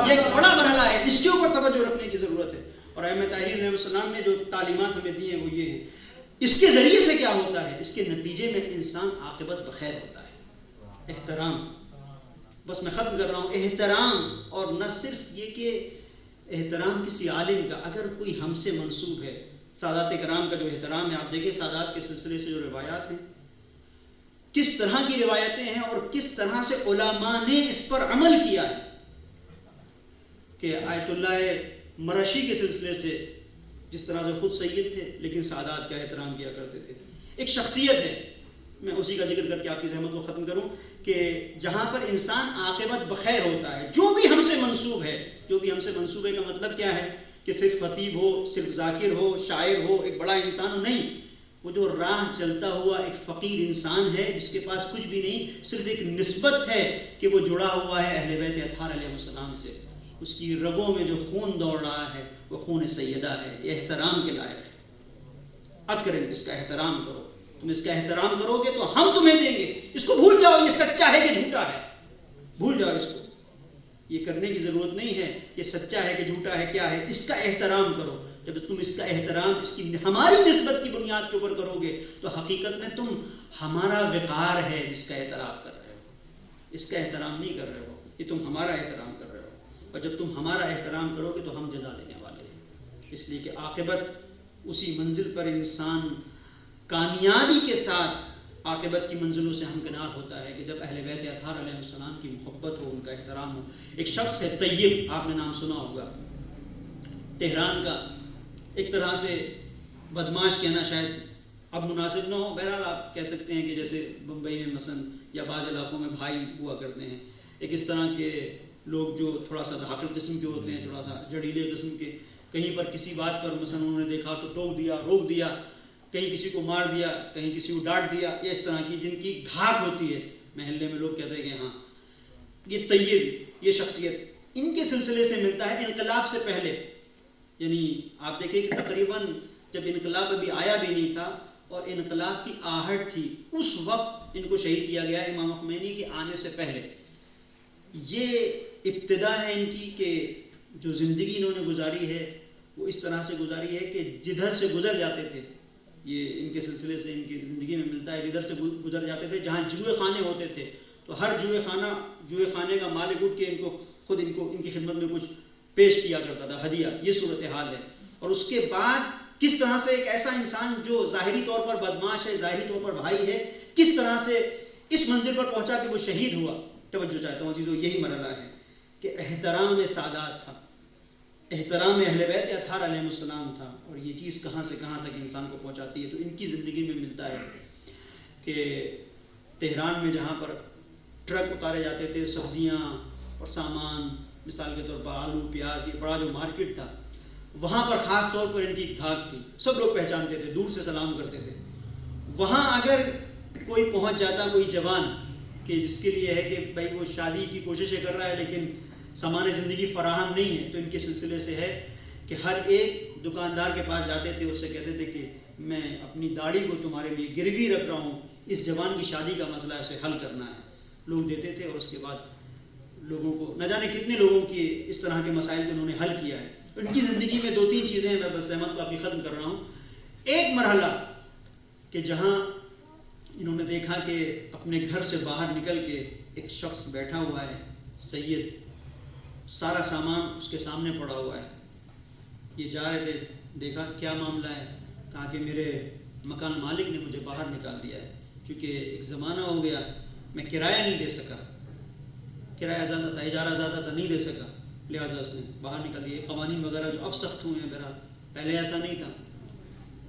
یہ ایک بڑا مرحلہ ہے، اس کے اوپر توجہ رکھنے کی ضرورت ہے. اور ائمہ طاہرین علیہ السلام نے جو تعلیمات ہمیں دی ہیں وہ یہ ہیں. اس کے ذریعے سے کیا ہوتا ہے؟ اس کے نتیجے میں انسان عاقبت بخیر ہوتا ہے. احترام، بس میں ختم کر رہا ہوں. احترام، اور نہ صرف یہ کہ احترام کسی عالم کا اگر کوئی ہم سے منسوب ہے. سادات کرام کا جو احترام ہے، آپ دیکھیں سادات کے سلسلے سے جو روایات ہیں، کس طرح کی روایتیں ہیں اور کس طرح سے علماء نے اس پر عمل کیا ہے. کہ آیت اللہ مرشی کے سلسلے سے جس طرح سے خود سید تھے لیکن سادات کا احترام کیا کرتے تھے. ایک شخصیت ہے، میں اسی کا ذکر کر کے آپ کی زحمت کو ختم کروں، کہ جہاں پر انسان عاقبت بخیر ہوتا ہے. جو بھی ہم سے منسوب ہے، جو بھی ہم سے منسوب ہے کا مطلب کیا ہے؟ کہ صرف خطیب ہو، صرف ذاکر ہو، شاعر ہو، ایک بڑا انسان ہو، نہیں. وہ جو راہ چلتا ہوا ایک فقیر انسان ہے جس کے پاس کچھ بھی نہیں، صرف ایک نسبت ہے کہ وہ جڑا ہوا ہے اہل بیت اطہار علیہ السلام سے. اس کی رگوں میں جو خون دوڑ رہا ہے وہ خون سیدہ ہے. یہ احترام کے لائق ہے. اکرم، اس کا احترام کرو. تم اس کا احترام کرو گے تو ہم تمہیں دیں گے. اس کو بھول جاؤ یہ سچا ہے کہ جھوٹا ہے، بھول جاؤ اس کو. یہ کرنے کی ضرورت نہیں ہے کہ سچا ہے کہ جھوٹا ہے کیا ہے. اس کا احترام کرو. جب تم اس کا احترام اس کی ہماری نسبت کی بنیاد کے اوپر کرو گے تو حقیقت میں تم ہمارا وقار ہے جس کا اعتراف کر رہے ہو. اس کا احترام نہیں کر رہے ہو، یہ تم ہمارا احترام کر رہے ہو. اور جب تم ہمارا احترام کرو گے تو ہم جزا دینے والے ہیں. اس لیے کہ عاقبت اسی منزل پر انسان کامیابی کے ساتھ عاقبت کی منزلوں سے ہمکنار ہوتا ہے کہ جب اہل بیت اطہار علیہ السلام کی محبت ہو، ان کا احترام ہو. ایک شخص ہے طیب، آپ نے نام سنا ہوگا، تہران کا. ایک طرح سے بدماش کہنا شاید اب مناسب نہ ہو، بہرحال آپ کہہ سکتے ہیں کہ جیسے بمبئی میں مثلا یا بعض علاقوں میں بھائی ہوا کرتے ہیں، ایک اس طرح کے لوگ جو تھوڑا سا دھاکڑ قسم کے ہوتے ہیں، تھوڑا سا جڑیلے قسم کے. کہیں پر کسی بات پر مثلا انہوں نے دیکھا تو ٹوک دیا، روک دیا، کہیں کسی کو مار دیا، کہیں کسی کو ڈانٹ دیا. یہ اس طرح کی جن کی دھاک ہوتی ہے، محلے میں لوگ کہتے ہیں کہ ہاں یہ طیب، یہ شخصیت ان کے سلسلے سے ملتا ہے انقلاب سے پہلے. یعنی آپ دیکھیں کہ تقریباً جب انقلاب ابھی آیا بھی نہیں تھا اور انقلاب کی آہٹ تھی، اس وقت ان کو شہید کیا گیا امام خمینی کے آنے سے پہلے. یہ ابتدا ہے ان کی کہ جو زندگی انہوں نے گزاری ہے وہ اس طرح سے گزاری ہے کہ جدھر سے گزر جاتے تھے، یہ ان کے سلسلے سے ان کی زندگی میں ملتا ہے، جدھر سے گزر جاتے تھے جہاں جوئے خانے ہوتے تھے تو ہر جوئے خانے کا مالک اٹھ کے ان کی خدمت میں کچھ پیش کیا کرتا تھا، ہدیہ. یہ صورتحال ہے. اور اس کے بعد کس طرح سے ایک ایسا انسان جو ظاہری طور پر بدماش ہے، ظاہری طور پر بھائی ہے، کس طرح سے اس منزل پر پہنچا کہ وہ شہید ہوا. توجہ چاہتا ہوں عزیزو، یہی مرحلہ ہے کہ احترام سادات تھا، احترام اہل بیت اطہار علیہ السلام تھا. اور یہ چیز کہاں سے کہاں تک انسان کو پہنچاتی ہے. تو ان کی زندگی میں ملتا ہے کہ تہران میں جہاں پر ٹرک اتارے جاتے تھے، سبزیاں اور سامان، مثال کے طور پر آلو، پیاز، یہ بڑا جو مارکیٹ تھا، وہاں پر خاص طور پر ان کی ایک دھاک تھی. سب لوگ پہچانتے تھے، دور سے سلام کرتے تھے. وہاں اگر کوئی پہنچ جاتا، کوئی جوان کہ جس کے لیے ہے کہ بھائی وہ شادی کی کوششیں کر رہا ہے لیکن سامان زندگی فراہم نہیں ہے، تو ان کے سلسلے سے ہے کہ ہر ایک دکاندار کے پاس جاتے تھے، اس سے کہتے تھے کہ میں اپنی داڑھی کو تمہارے لیے گروی رکھ رہا ہوں، اس جوان کی شادی کا مسئلہ ہے، اسے حل کرنا ہے. لوگ دیتے تھے اور اس کے بعد لوگوں کو نہ جانے کتنے لوگوں کی اس طرح کے مسائل کو انہوں نے حل کیا ہے. ان کی زندگی میں 2-3 چیزیں ہیں، میں بس احمد کو اپنی ختم کر رہا ہوں. ایک مرحلہ کہ جہاں انہوں نے دیکھا کہ اپنے گھر سے باہر نکل کے ایک شخص بیٹھا ہوا ہے، سید، سارا سامان اس کے سامنے پڑا ہوا ہے. یہ جا رہے تھے، دیکھا کیا معاملہ ہے، کہا کہ میرے مکان مالک نے مجھے باہر نکال دیا ہے، چونکہ ایک زمانہ ہو گیا میں کرایہ نہیں دے سکا، کرایہ زیادہ تھا، اجارہ زیادہ تھا، نہیں دے سکا، لہٰذا اس نے باہر نکال دیا. قوانین وغیرہ جو اب سخت ہوئے ہیں، بہرحال پہلے ایسا نہیں تھا.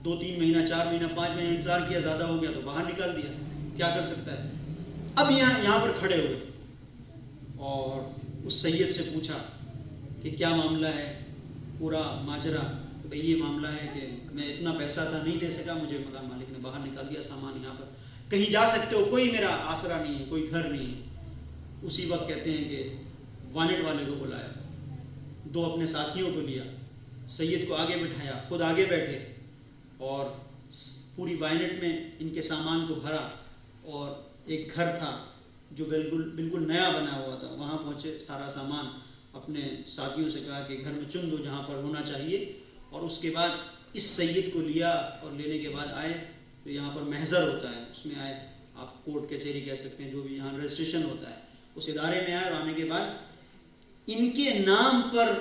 2-3 مہینہ، 4 مہینہ، 5 مہینہ انتظار کیا، زیادہ ہو گیا تو باہر نکال دیا. کیا کر سکتا ہے؟ اب یہاں پر کھڑے ہوئے اور اس سید سے پوچھا کہ کیا معاملہ ہے، پورا ماجرا. بھئی یہ معاملہ ہے کہ میں اتنا پیسہ تھا نہیں دے سکا، مجھے مکان مالک نے باہر نکال دیا، سامان یہاں پر کہیں جا سکتے ہو، کوئی میرا آسرا نہیں ہے، کوئی گھر نہیں ہے. اسی وقت کہتے ہیں کہ وانٹ والے کو بلایا، 2 اپنے ساتھیوں کو لیا، سید کو آگے بٹھایا، خود آگے بیٹھے اور پوری وائنٹ میں ان کے سامان کو بھرا. اور ایک گھر تھا جو بالکل نیا بنا ہوا تھا، وہاں پہنچے، سارا سامان اپنے ساتھیوں سے کہا کہ گھر میں چن دو جہاں پر ہونا چاہیے. اور اس کے بعد اس سید کو لیا اور لینے کے بعد آئے تو یہاں پر محضر ہوتا ہے، اس میں آئے، آپ کورٹ کچہری کہہ سکتے ہیں، جو بھی یہاں رجسٹریشن ہوتا ہے، اس ادارے میں آئے. اور آنے کے بعد ان کے نام پر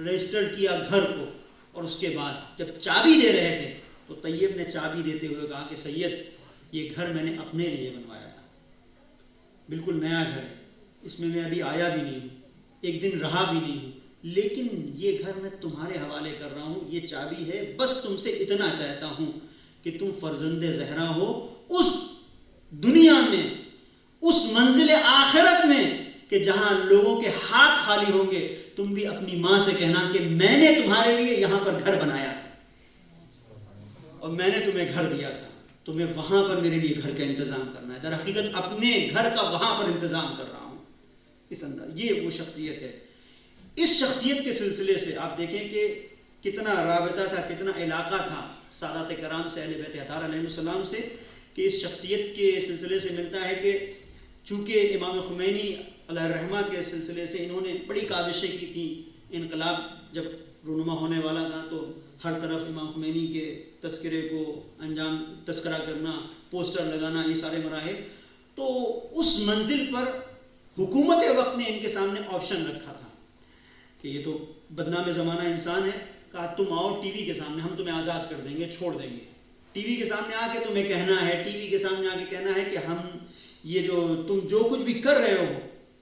رجسٹر کیا گھر کو. اور اس کے بعد جب چابی دے رہے تھے تو طیب نے چابی دیتے ہوئے کہا کہ سید یہ گھر میں نے اپنے لیے بنوایا تھا، بالکل نیا گھر ہے، اس میں ابھی آیا بھی نہیں ہوں، ایک دن رہا بھی نہیں ہوں، لیکن یہ گھر میں تمہارے حوالے کر رہا ہوں، یہ چابی ہے، بس تم سے اتنا چاہتا ہوں کہ تم فرزند زہرا ہو، اس دنیا میں، اس منزل آخرت میں کہ جہاں لوگوں کے ہاتھ خالی ہوں گے، تم بھی اپنی ماں سے کہنا کہ میں نے تمہارے لیے یہاں پر گھر بنایا تھا اور میں نے تمہیں گھر دیا تھا، تمہیں وہاں پر میرے لیے گھر کا انتظام کرنا ہے. در حقیقت اپنے گھر کا وہاں پر انتظام کر رہا ہوں. اس اندر یہ وہ شخصیت ہے. اس شخصیت کے سلسلے سے آپ دیکھیں کہ کتنا رابطہ تھا، کتنا علاقہ تھا سادات کرام سے، اہل بیت اطہار علیہ السلام سے، کہ اس شخصیت کے سلسلے سے ملتا ہے کہ چونکہ امام خمینی علیہ الرحمہ کے سلسلے سے انہوں نے بڑی کاوشیں کی تھیں. انقلاب جب رونما ہونے والا تھا تو ہر طرف امام خمینی کے تذکرے کو تذکرہ کرنا، پوسٹر لگانا، یہ سارے مراحل. تو اس منزل پر حکومت وقت نے ان کے سامنے آپشن رکھا تھا کہ یہ تو بدنام زمانہ انسان ہے، کہا تم آؤ ٹی وی کے سامنے، ہم تمہیں آزاد کر دیں گے، چھوڑ دیں گے. ٹی وی کے سامنے آ کے تمہیں کہنا ہے، ٹی وی کے سامنے آ کے کہنا ہے کہ ہم یہ جو تم جو کچھ بھی کر رہے ہو،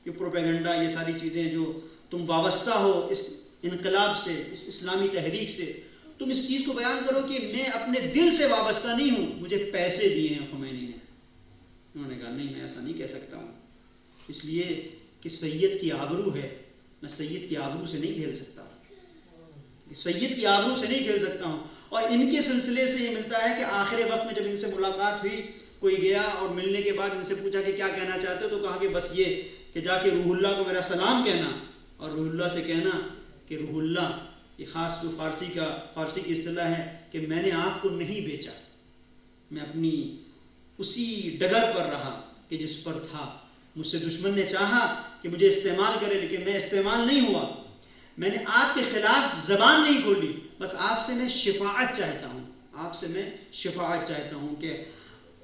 یہ پروپیگنڈا، یہ ساری چیزیں جو تم وابستہ ہو اس انقلاب سے، اس اسلامی تحریک سے، تم اس چیز کو بیان کرو کہ میں اپنے دل سے وابستہ نہیں ہوں، مجھے پیسے دیے ہیں خمینی نے. انہوں نے کہا نہیں، میں ایسا نہیں کہہ سکتا ہوں، اس لیے کہ سید کی آبرو ہے، میں سید کی آبرو سے نہیں کھیل سکتا، سید کی آبرو سے نہیں کھیل سکتا ہوں. اور ان کے سلسلے سے یہ ملتا ہے کہ آخر وقت میں جب ان سے ملاقات ہوئی، کوئی گیا اور ملنے کے بعد ان سے پوچھا کہ کیا کہنا چاہتے ہو، تو کہا کہ بس یہ کہ جا کے روح اللہ کو میرا سلام کہنا، اور روح اللہ سے کہنا کہ روح اللہ، یہ خاص جو فارسی کی اصطلاح ہے کہ میں نے آپ کو نہیں بیچا، میں اپنی اسی ڈگر پر رہا کہ جس پر تھا. مجھ سے دشمن نے چاہا کہ مجھے استعمال کرے، لیکن میں استعمال نہیں ہوا، میں نے آپ کے خلاف زبان نہیں کھولی، بس آپ سے میں شفاعت چاہتا ہوں، آپ سے میں شفاعت چاہتا ہوں کہ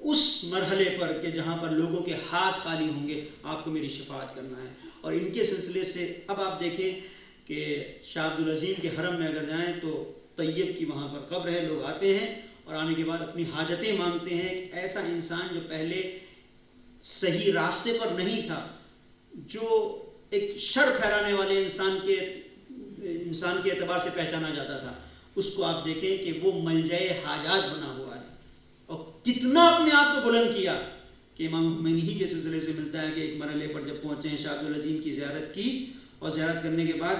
اس مرحلے پر کہ جہاں پر لوگوں کے ہاتھ خالی ہوں گے آپ کو میری شفاعت کرنا ہے. اور ان کے سلسلے سے اب آپ دیکھیں کہ شاہ عبدالعظیم کے حرم میں اگر جائیں تو طیب کی وہاں پر قبر ہے، لوگ آتے ہیں اور آنے کے بعد اپنی حاجتیں مانگتے ہیں. ایک ایسا انسان جو پہلے صحیح راستے پر نہیں تھا، جو ایک شر پھیلانے والے انسان کے اعتبار سے پہچانا جاتا تھا، اس کو آپ دیکھیں کہ وہ ملجأ حاجات بنا ہوا ہے اور کتنا اپنے آپ کو بلند کیا. کہ امام خمینی ہی کے سلسلے سے ملتا ہے کہ ایک مرحلے پر جب پہنچے ہیں، شاہ عبدالعظیم کی زیارت کی اور زیارت کرنے کے بعد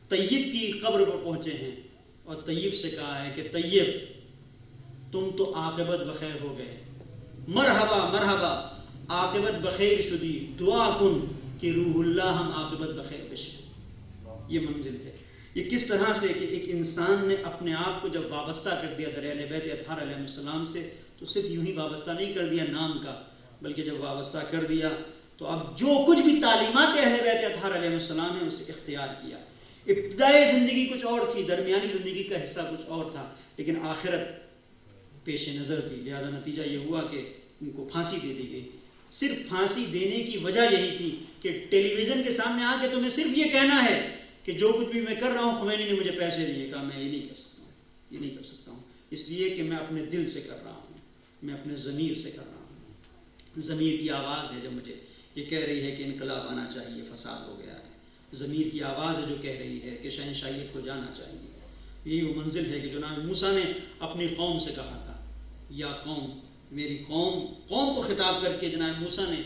طیب کی قبر پر پہنچے ہیں اور طیب سے کہا ہے کہ طیب تم تو عاقبت بخیر ہو گئے، مرحبا مرحبا، عاقبت بخیر شدی، دعا کن کہ روح اللہ ہم عاقبت بخیر بشے. یہ منزل ہے. یہ کس طرح سے کہ ایک انسان نے اپنے آپ کو جب وابستہ کر دیا در اہل بیت اطہار علیہ السلام سے، تو صرف یوں ہی وابستہ نہیں کر دیا نام کا، بلکہ جب وابستہ کر دیا تو اب جو کچھ بھی تعلیمات اہل بیت اطہار علیہ السلام ہیں اسے اختیار کیا. ابتدائی زندگی کچھ اور تھی، درمیانی زندگی کا حصہ کچھ اور تھا، لیکن آخرت پیش نظر تھی. لہذا نتیجہ یہ ہوا کہ ان کو پھانسی دے دی گئی. صرف پھانسی دینے کی وجہ یہی تھی کہ ٹیلی ویژن کے سامنے آ کے تمہیں صرف یہ کہنا ہے کہ جو کچھ بھی میں کر رہا ہوں خمینی نے مجھے پیسے دیے. کہا میں یہ نہیں کر سکتا ہوں، یہ نہیں کر سکتا ہوں، اس لیے کہ میں اپنے دل سے کر رہا ہوں، میں اپنے ضمیر سے کر رہا ہوں. ضمیر کی آواز ہے جو مجھے یہ کہہ رہی ہے کہ انقلاب آنا چاہیے، فساد ہو گیا ہے. ضمیر کی آواز ہے جو کہہ رہی ہے کہ شہنشاہیت کو جانا چاہیے. یہی وہ منزل ہے کہ جناب موسیٰ نے اپنی قوم سے کہا تھا، یا قوم، میری قوم کو خطاب کر کے جناب موسیٰ نے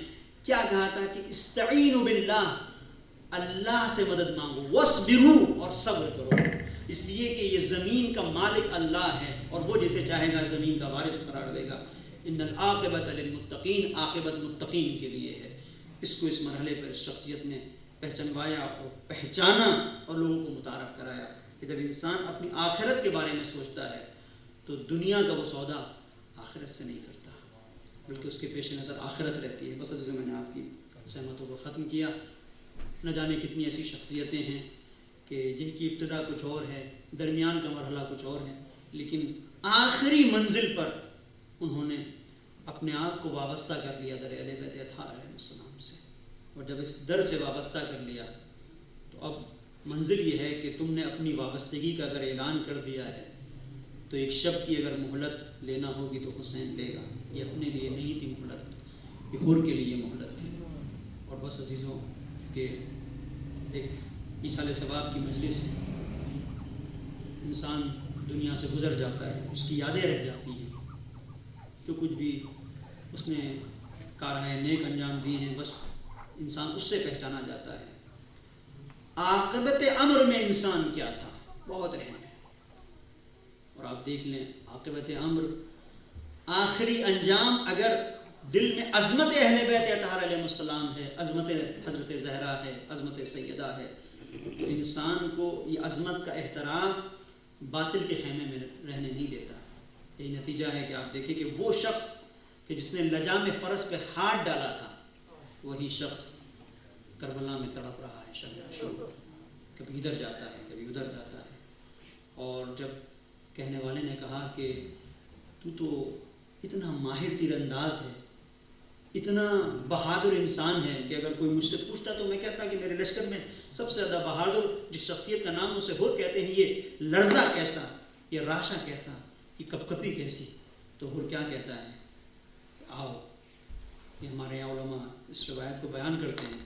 کیا کہا تھا کہ استعینوا باللہ، اللہ سے مدد مانگو، وصبروا، اور صبر کرو، اس لیے کہ یہ زمین کا مالک اللہ ہے اور وہ جسے چاہے گا زمین کا وارث قرار دے گا۔ ان العاقبۃ للمتقین، عاقبت متقین کے لیے ہے۔ اس کو اس مرحلے پر شخصیت نے پہچانوایا اور پہچانا اور لوگوں کو متعارف کرایا کہ جب انسان اپنی آخرت کے بارے میں سوچتا ہے تو دنیا کا وہ سودا آخرت سے نہیں کرتا، بلکہ اس کے پیش نظر آخرت رہتی ہے۔ بس عزیزو، میں نے آپ کی سہمتوں کو ختم کیا۔ نہ جانے کتنی ایسی شخصیتیں ہیں کہ جن کی ابتدا کچھ اور ہے، درمیان کا مرحلہ کچھ اور ہے، لیکن آخری منزل پر انہوں نے اپنے آپ کو وابستہ کر لیا در اہل بیت اطہار علیہ السلام سے، اور جب اس در سے وابستہ کر لیا تو اب منزل یہ ہے کہ تم نے اپنی وابستگی کا اگر اعلان کر دیا ہے تو ایک شب کی اگر مہلت لینا ہوگی تو حسین لے گا۔ یہ اپنے لیے نہیں تھی مہلت، یہ حور کے لیے مہلت تھی۔ اور بس عزیزوں کہ ایک ایصال ثواب کی مجلس سے انسان دنیا سے گزر جاتا ہے، اس کی یادیں رہ جاتی ہیں، جو کچھ بھی اس نے کارہائے نیک انجام دیے ہیں بس انسان اس سے پہچانا جاتا ہے۔ عاقبت امر میں انسان کیا تھا بہت اہم ہے، اور آپ دیکھ لیں عاقبت امر، آخری انجام اگر دل میں عظمت اہل بیت اطہار علیہ السلام ہے، عظمت حضرت زہرا ہے، عظمت سیدہ ہے، تو انسان کو یہ عظمت کا احترام باطل کے خیمے میں رہنے نہیں دیتا۔ یہی نتیجہ ہے کہ آپ دیکھیں کہ وہ شخص کہ جس نے لجام فرس پہ ہاتھ ڈالا تھا، وہی شخص کربلا میں تڑپ رہا ہے شب عاشور، کبھی ادھر جاتا ہے کبھی ادھر جاتا ہے۔ اور جب کہنے والے نے کہا کہ تو اتنا ماہر تیر انداز ہے، اتنا بہادر انسان ہے کہ اگر کوئی مجھ سے پوچھتا تو میں کہتا کہ میرے لشکر میں سب سے زیادہ بہادر جس شخصیت کا نام اسے ہور کہتے ہیں، یہ لرزہ کیسا، یہ راشا کیسا، یہ کپکپی کیسی، تو ہور کیا کہتا ہے، آؤ۔ یہ ہمارے یہاں علماء اس روایت کو بیان کرتے ہیں،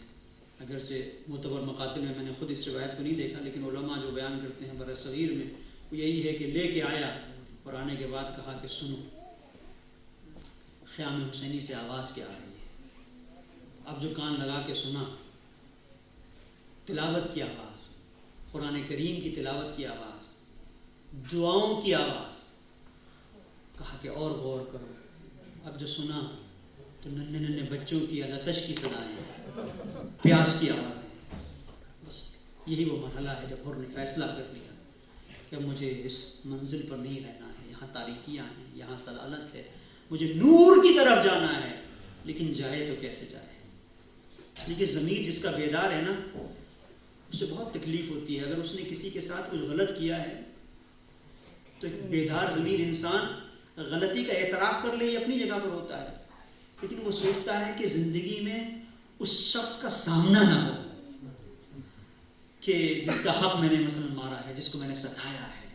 اگرچہ معتبر مقاتل میں نے خود اس روایت کو نہیں دیکھا، لیکن علماء جو بیان کرتے ہیں برصغیر میں وہ یہی ہے کہ لے کے آیا اور آنے کے بعد کہا کہ سنو، خیام حسینی سے آواز کیا آ رہی ہے۔ اب جو کان لگا کے سنا، تلاوت کی آواز، قرآن کریم کی تلاوت کی آواز، دعاؤں کی آواز، کہا کہ اور غور کرو۔ اب جو سنا تو ننھے ننھے بچوں کی التش کی صدائیں، پیاس کی آوازیں۔ بس یہی وہ مرحلہ ہے جب حر نے فیصلہ کر لیا کہ مجھے اس منزل پر نہیں رہنا ہے، یہاں تاریکیاں ہیں، یہاں سلالت ہے، مجھے نور کی طرف جانا ہے، لیکن جائے تو کیسے جائے؟ لیکن ضمیر جس کا بیدار ہے نا، اسے بہت تکلیف ہوتی ہے اگر اس نے کسی کے ساتھ کچھ غلط کیا ہے تو ایک بیدار ضمیر انسان غلطی کا اعتراف کر لے، یہ اپنی جگہ پر ہوتا ہے، لیکن وہ سوچتا ہے کہ زندگی میں اس شخص کا سامنا نہ ہو کہ جس کا حق میں نے مثلا مارا ہے، جس کو میں نے ستایا ہے۔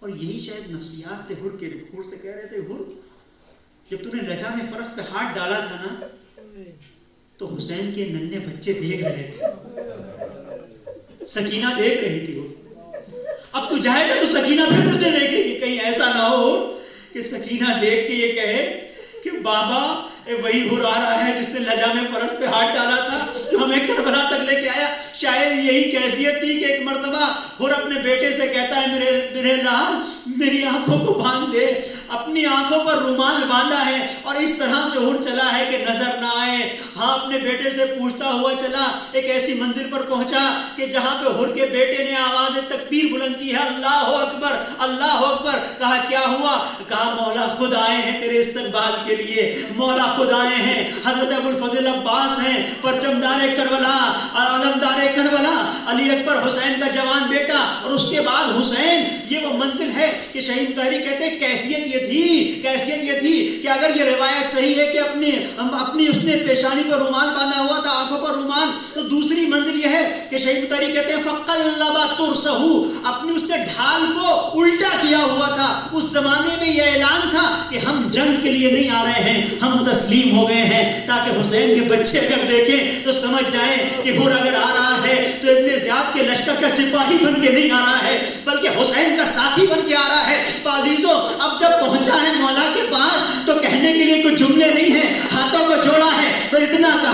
اور یہی شاید نفسیات تھے حر کے، حر سے کہہ رہے تھے، حر جب تو نے لجام فرس پہ ہاتھ ڈالا تھا نا تو حسین کے ننھے بچے دیکھ رہے تھے، سکینہ دیکھ رہی تھی وہ۔ اب تو جائے گا تو سکینہ پھر تجھے دیکھے گی، کہیں ایسا نہ ہو کہ سکینہ دیکھ کے یہ کہے کہ بابا وہی حر آ رہا ہے جس نے لجام فرس پہ ہاتھ ڈالا تھا، جو ہمیں کربلا تک لے کے آیا۔ شاید یہی کیفیت تھی کہ ایک مرتبہ حر اپنے بیٹے سے کہتا ہے، میرے لال میری آنکھوں کو باندھ دے۔ اپنی آنکھوں پر رومال باندھا ہے اور اس طرح سے حر چلا ہے کہ نظر نہ آئے۔ ہاں اپنے بیٹے سے پوچھتا ہوا چلا، ایک ایسی منزل پر پہنچا کہ جہاں پہ حر کے بیٹے نے آواز تکبیر بلند کی ہے، اللہ اکبر اللہ اکبر۔ کہا کیا ہوا؟ کہا مولا خود آئے ہیں تیرے استقبال کے لیے، مولا خود آئے ہیں، حضرت ابوالفضل عباس ہیں، پرچمدار کربلا، علمدار کربلا، علی اکبر حسین کا جوان بیٹا، اور اس کے بعد حسین۔ یہ وہ منزل ہے کہ شہید مطہری کہتے ہیں کیفیت یہ تھی کہ اگر یہ روایت صحیح ہے کہ اپنی اس نے پیشانی پر رومال باندھا ہوا تھا، آنکھوں پر رومال، تو دوسری منزل یہ ہے کہ شہید مطہری کہتے ہیں فقلب ترسہ، اپنی اس نے ڈھال کو الٹا کیا ہوا تھا۔ اس زمانے میں یہ اعلان تھا کہ ہم جنگ کے لیے نہیں آ رہے ہیں، ہم تسلیم ہو گئے ہیں، تاکہ حسین کے بچے اگر دیکھیں تو سمجھ جائیں کہ حر اگر آ رہا ہے تو ابن زیاد کے لشکر کا سپاہی بن کے نہیں آ رہا ہے، بلکہ حسین کا ساتھی بن کے آ رہا ہے۔ عزیزو اب جب پہنچا ہے مولا کے پاس تو کہنے کے لیے کوئی جملے نہیں ہیں، ہاتھوں کو جوڑا ہے تو اتنا کہا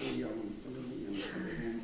قل يا من قل من قلهم